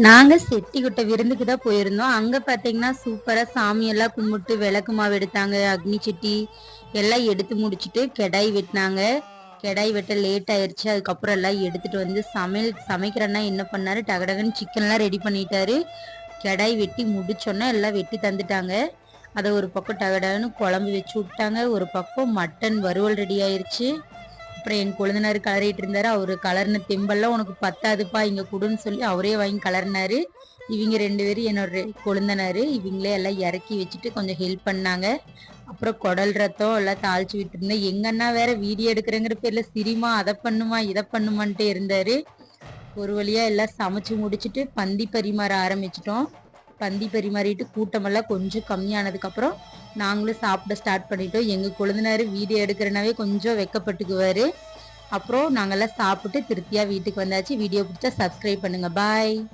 நாங்க செட்டிகுட்டை விருந்துக்கு தான் போயிருந்தோம். அங்க பார்த்தீங்கன்னா, சூப்பரா சாமியெல்லாம் கும்பிட்டு விளக்கு மாவு எடுத்தாங்க. அக்னி சட்டி எல்லாம் எடுத்து முடிச்சுட்டு கெடாய் வெட்டினாங்க. கெடாய் வெட்ட லேட் ஆயிருச்சு. அதுக்கப்புறம் எல்லாம் எடுத்துட்டு வந்து சமைக்கிற அண்ணா என்ன பண்ணாரு, டகடகன்னு சிக்கன்லாம் ரெடி பண்ணிட்டாரு. கெடாய் வெட்டி முடிச்சோன்னே எல்லாம் வெட்டி தந்துட்டாங்க. அத ஒரு பக்கம் டகடகன்னு குழம்பு வச்சு விட்டாங்க. ஒரு பக்கம் மட்டன் வறுவல் ரெடி ஆயிருச்சு. அப்புறம் என் கொழுந்தனார் கலரிட்டு இருந்தாரு. அவரு கலர்ன தெம்பெல்லாம் உனக்கு பத்தாதுப்பா இங்க குடுன்னு சொல்லி அவரே வாங்கி கலர்னாரு. இவங்க 2 பேரும் என்னோட கொழுந்தனாரு இவங்களே எல்லாம் இறக்கி வச்சுட்டு கொஞ்சம் ஹெல்ப் பண்ணாங்க. அப்புறம் குடல் ரத்தம் எல்லாம் தாளிச்சு விட்டு இருந்தேன். எங்க அண்ணா வேற வீடியோ எடுக்கிறேங்கிற பேர்ல சிரிமா அதை பண்ணுமா இதை பண்ணுமான்ட்டு இருந்தாரு. ஒரு வழியா எல்லாம் சமைச்சு முடிச்சுட்டு பந்தி பரிமாற ஆரம்பிச்சிட்டோம். பந்தி பரிமாறிட்டு கூட்டமெல்லாம் கொஞ்சம் கம்மியானதுக்கப்புறம் நாங்களும் சாப்பிட ஸ்டார்ட் பண்ணிட்டோம். எங்கள் கொழுந்தினார் வீடியோ எடுக்கிறனாவே கொஞ்சம் வெக்கப்பட்டுக்குவார். அப்புறம் நாங்கள்லாம் சாப்பிட்டு திருப்தியாக வீட்டுக்கு வந்தாச்சு. வீடியோ பிடிச்சா சப்ஸ்கிரைப் பண்ணுங்கள். பாய்.